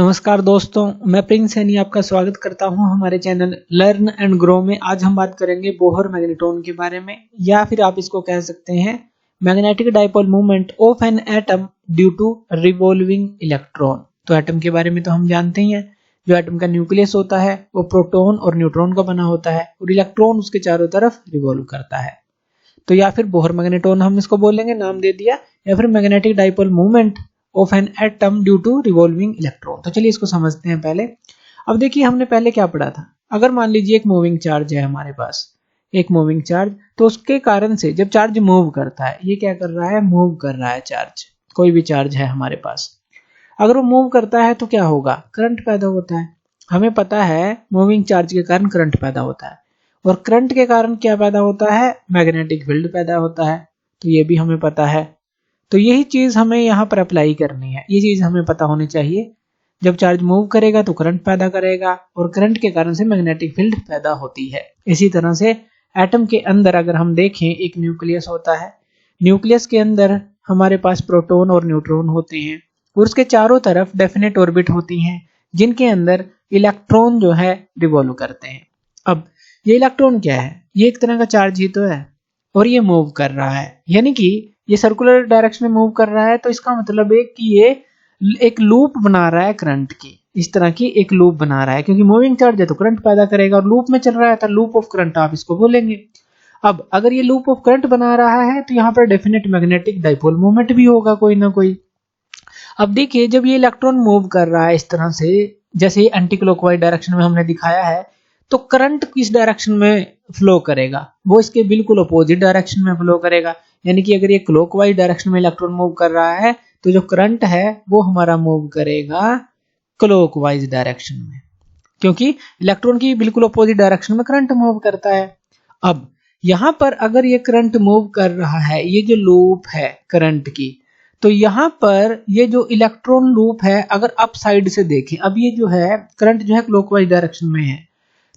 नमस्कार दोस्तों, मैं प्रिंस सैनी आपका स्वागत करता हूं हमारे चैनल लर्न एंड ग्रो में। आज हम बात करेंगे बोहर मैग्नेट्रॉन के बारे में, या फिर आप इसको कह सकते हैं magnetic dipole movement of an atom due to revolving electron. तो एटम के बारे में तो हम जानते ही हैं, जो एटम का न्यूक्लियस होता है वो प्रोटॉन और न्यूट्रॉन का बना होता है और इलेक्ट्रॉन उसके चारों तरफ रिवॉल्व करता है। तो या फिर बोहर मैग्नेट्रॉन हम इसको बोलेंगे, नाम दे दिया, या फिर magnetic dipole movement of an atom due to revolving electron. तो चलिए इसको समझते हैं पहले। अब देखिए, हमने पहले क्या पढ़ा था। अगर मान लीजिए एक मूविंग चार्ज है हमारे पास, एक मूविंग चार्ज, तो उसके कारण से जब चार्ज मूव करता है, ये क्या कर रहा है, मूव कर रहा है चार्ज। कोई भी चार्ज है हमारे पास, अगर वो मूव करता है तो क्या होगा, करंट पैदा होता है। हमें पता है मूविंग चार्ज के कारण करंट पैदा होता है, और करंट के कारण क्या पैदा होता है, मैग्नेटिक फील्ड पैदा होता है। तो ये भी हमें पता है। तो यही चीज हमें यहाँ पर अप्लाई करनी है, ये चीज हमें पता होनी चाहिए। जब चार्ज मूव करेगा तो करंट पैदा करेगा, और करंट के कारण से मैग्नेटिक फील्ड पैदा होती है। इसी तरह से एटम के अंदर अगर हम देखें, एक न्यूक्लियस होता है। न्यूक्लियस के अंदर हमारे पास प्रोटॉन और न्यूट्रॉन होते हैं, और उसके चारों तरफ डेफिनेट ऑर्बिट होती हैं, जिनके अंदर इलेक्ट्रॉन जो है रिवॉल्व करते हैं। अब ये इलेक्ट्रॉन क्या है, ये एक तरह का चार्ज ही तो है, और ये मूव कर रहा है, यानी कि ये सर्कुलर डायरेक्शन में मूव कर रहा है। तो इसका मतलब है कि ये एक लूप बना रहा है करंट की, इस तरह की एक लूप बना रहा है, क्योंकि मूविंग चार्ज है तो करंट पैदा करेगा, और लूप में चल रहा है तो लूप ऑफ करंट आप इसको बोलेंगे। अब अगर ये लूप ऑफ करंट बना रहा है तो यहाँ पर डेफिनेट मैग्नेटिक डाइपोल मूवमेंट भी होगा कोई ना कोई। अब देखिए, जब ये इलेक्ट्रॉन मूव कर रहा है इस तरह से, जैसे एंटी क्लॉकवाइज डायरेक्शन में हमने दिखाया है, तो करंट किस डायरेक्शन में फ्लो करेगा, वो इसके बिल्कुल अपोजिट डायरेक्शन में फ्लो करेगा। यानी कि अगर ये क्लॉकवाइज डायरेक्शन में इलेक्ट्रॉन मूव कर रहा है, तो जो करंट है वो हमारा मूव करेगा क्लॉकवाइज डायरेक्शन में, क्योंकि इलेक्ट्रॉन की बिल्कुल अपोजिट डायरेक्शन में करंट मूव करता है। अब यहां पर अगर ये करंट मूव कर रहा है, ये जो लूप है करंट की, तो यहां पर ये जो इलेक्ट्रॉन लूप है, अगर अप साइड से देखें, अब ये जो है करंट जो है क्लॉकवाइज डायरेक्शन में है,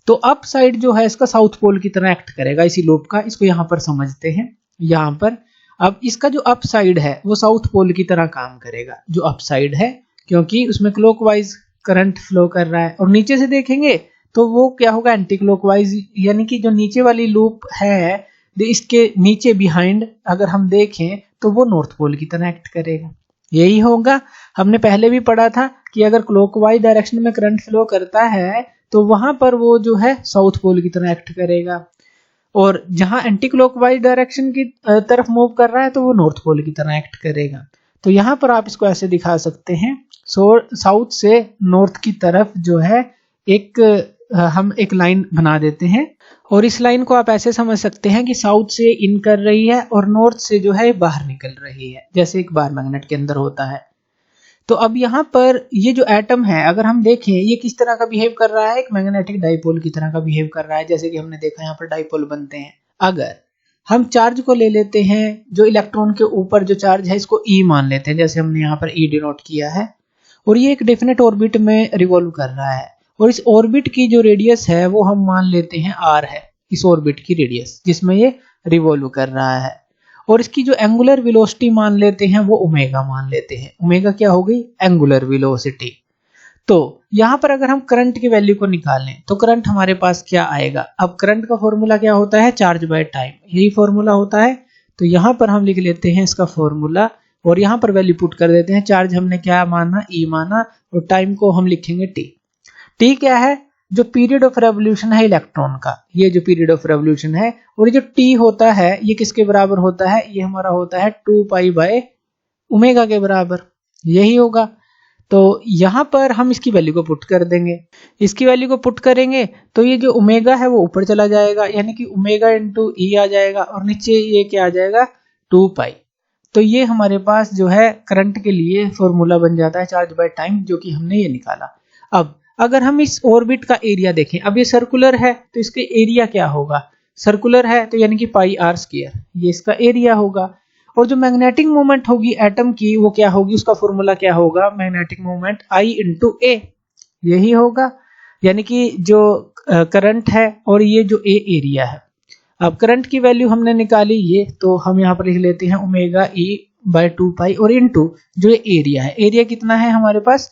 तो अप साइड जो है इसका साउथ पोल की तरह एक्ट करेगा इसी लूप का। इसको यहां पर समझते हैं। यहां पर अब इसका जो अप साइड है वो साउथ पोल की तरह काम करेगा, जो अप साइड है, क्योंकि उसमें क्लॉकवाइज करंट फ्लो कर रहा है। और नीचे से देखेंगे तो वो क्या होगा, एंटी क्लॉकवाइज, यानी कि जो नीचे वाली लूप है इसके नीचे बिहाइंड अगर हम देखें तो वो नॉर्थ पोल की तरह एक्ट करेगा। यही होगा, हमने पहले भी पढ़ा था कि अगर क्लॉकवाइज डायरेक्शन में करंट फ्लो करता है तो वहां पर वो जो है साउथ पोल की तरह एक्ट करेगा, और जहां एंटी क्लॉकवाइज डायरेक्शन की तरफ मूव कर रहा है तो वो नॉर्थ पोल की तरह एक्ट करेगा। तो यहां पर आप इसको ऐसे दिखा सकते हैं, साउथ से नॉर्थ की तरफ जो है हम एक लाइन बना देते हैं, और इस लाइन को आप ऐसे समझ सकते हैं कि साउथ से इन कर रही है और नॉर्थ से जो है बाहर निकल रही है, जैसे एक बार मैग्नेट के अंदर होता है। तो अब यहाँ पर ये जो एटम है, अगर हम देखें, ये किस तरह का बिहेव कर रहा है, एक मैग्नेटिक डाइपोल की तरह का बिहेव कर रहा है। जैसे कि हमने देखा यहाँ पर डाइपोल बनते हैं। अगर हम चार्ज को ले लेते हैं, जो इलेक्ट्रॉन के ऊपर जो चार्ज है इसको ई मान लेते हैं, जैसे हमने यहाँ पर ई डिनोट किया है, और ये एक डेफिनेट ऑर्बिट में रिवॉल्व कर रहा है, और इस ऑर्बिट की जो रेडियस है वो हम मान लेते हैं आर है, इस ऑर्बिट की रेडियस जिसमें ये रिवॉल्व कर रहा है। और इसकी जो एंगुलर वेलोसिटी मान लेते हैं वो ओमेगा मान लेते हैं। ओमेगा क्या हो गई, एंगुलर वेलोसिटी। तो यहां पर अगर हम करंट की वैल्यू को निकालें तो करंट हमारे पास क्या आएगा, अब करंट का फॉर्मूला क्या होता है, चार्ज बाय टाइम, यही फॉर्मूला होता है। तो यहां पर हम लिख लेते हैं इसका फॉर्मूला, और यहां पर वैल्यू पुट कर देते हैं। चार्ज हमने क्या माना, ई माना, और टाइम को हम लिखेंगे टी। टी क्या है, जो पीरियड ऑफ रेवोल्यूशन है इलेक्ट्रॉन का, ये जो पीरियड ऑफ रेवोल्यूशन है, और ये जो टी होता है ये किसके बराबर होता है, ये हमारा होता है 2 पाई बाय ओमेगा के बराबर, यही होगा। तो यहां पर हम इसकी वैल्यू को पुट कर देंगे। इसकी वैल्यू को पुट करेंगे तो ये जो ओमेगा है वो ऊपर चला जाएगा, यानी कि ओमेगा इंटू ई आ जाएगा, और नीचे ये क्या आ जाएगा, 2 पाई। तो ये हमारे पास जो है करंट के लिए फॉर्मूला बन जाता है, चार्ज बाय टाइम, जो कि हमने ये निकाला। अब अगर हम इस ऑर्बिट का एरिया देखें, अब ये सर्कुलर है तो इसके एरिया क्या होगा, सर्कुलर है तो यानी कि पाई आर स्क्वायर, ये इसका एरिया होगा। और जो मैग्नेटिक मोमेंट होगी एटम की वो क्या होगी, उसका फॉर्मूला क्या होगा, मैग्नेटिक मोमेंट आई इंटू ए, यही होगा। यानी कि जो करंट है और ये जो ए एरिया है। अब करंट की वैल्यू हमने निकाली ये, तो हम यहाँ पर लिख लेते हैं ओमेगा ई बाय 2 पाई, और इनटू जो एरिया है, एरिया कितना है हमारे पास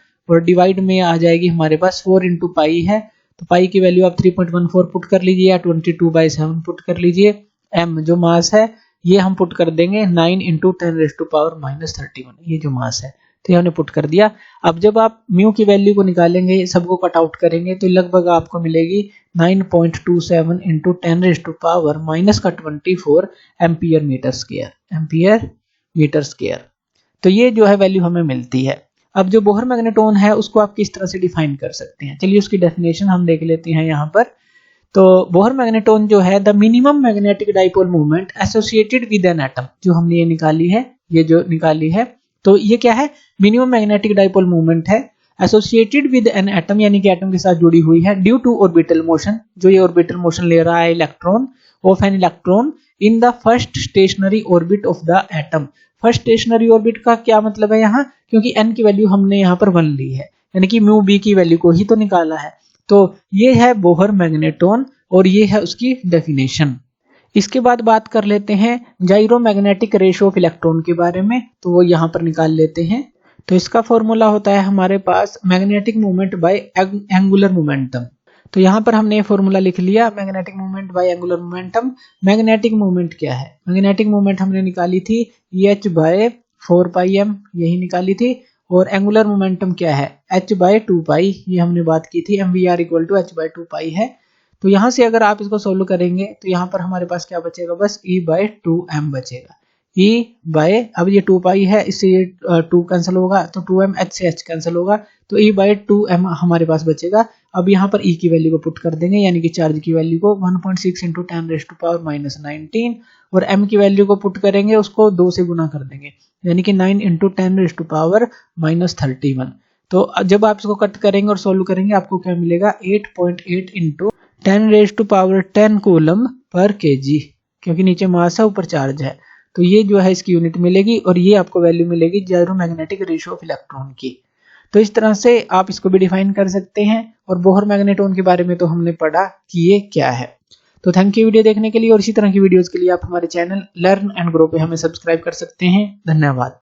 और डिवाइड में आ जाएगी हमारे पास 4 इंटू पाई है, तो पाई की वैल्यू आप 3.14 पुट कर लीजिए या 22/7 पुट कर लीजिए। m जो मास है ये हम पुट कर देंगे 9 इंटू 10⁻⁻31, ये जो मास है, तो ये हमने पुट कर दिया। अब जब आप म्यू की वैल्यू को निकालेंगे, सबको कट आउट करेंगे, तो लगभग आपको मिलेगी 9.27 इंटू 10⁻⁻24 एम्पियर मीटर स्क्वायर। तो ये जो है वैल्यू हमें मिलती है। अब जो बोहर मैग्नेटोन है उसको आप किस तरह से डिफाइन कर सकते हैं, चलिए उसकी डेफिनेशन हम देख लेते हैं यहाँ पर। तो बोहर मैग्नेटोन जो है the minimum magnetic dipole movement associated with an atom, जो हमने ये निकाली है, ये जो निकाली है, तो ये क्या है, मिनिमम मैग्नेटिक डाइपोल मूवमेंट है एसोसिएटेड विद एन एटम यानी कि एटम के साथ जुड़ी हुई है ड्यू टू ऑर्बिटल मोशन, जो ये ऑर्बिटल मोशन ले रहा है electron of an electron in the first stationery orbit of the atom. First stationery orbit का क्या मतलब है यहाँ, क्योंकि n की वैल्यू हमने यहाँ पर 1 ली है, यानी कि म्यू बी की वैल्यू को ही तो निकाला है। तो ये है बोहर मैग्नेटोन और ये है उसकी डेफिनेशन। इसके बाद बात कर लेते हैं जाइरोमैग्नेटिक रेशियो ऑफ इलेक्ट्रॉन के बारे में, तो वो यहाँ पर निकाल लेते हैं। तो इसका फॉर्मूला होता है हमारे पास magnetic moment by angular momentum. तो यहाँ पर हमने ये फॉर्मूला लिख लिया, magnetic moment by angular momentum. Magnetic moment क्या है, मैग्नेटिक मोमेंट हमने निकाली थी H बाय 4πm, यही निकाली थी। और एंगुलर मोमेंटम क्या है, H बाय 2π, ये हमने बात की थी, mvr equal to H by 2π है। तो यहाँ से अगर आप इसको सोल्व करेंगे तो यहाँ पर हमारे पास क्या बचेगा, बस E बाय 2m बचेगा। E बाय, अब ये 2π है, इससे ये 2 कैंसिल होगा तो 2m, H से H कैंसिल होगा, तो E बाय 2m हमारे पास बचेगा। अब यहाँ पर E की वैल्यू को पुट कर देंगे, यानी कि चार्ज की वैल्यू को 1.6 इंटू 10⁻⁻19 और m की वैल्यू को पुट करेंगे, उसको 2 से गुना कर देंगे, यानी कि 9 इंटू 10⁻⁻31। तो जब आप इसको कट करेंगे और सोल्व करेंगे आपको क्या मिलेगा, 8.8 इंटू 10⁻10 कूलम पर kg, क्योंकि नीचे मास है ऊपर चार्ज है। तो ये जो है इसकी यूनिट मिलेगी और ये आपको वैल्यू मिलेगी जाइरोमैग्नेटिक रेशियो ऑफ इलेक्ट्रॉन की। तो इस तरह से आप इसको भी डिफाइन कर सकते हैं। और बोहर मैग्नेटोन के बारे में तो हमने पढ़ा कि ये क्या है। तो थैंक यू वीडियो देखने के लिए, और इसी तरह की वीडियोस के लिए आप हमारे चैनल लर्न एंड ग्रो पे हमें सब्सक्राइब कर सकते हैं। धन्यवाद।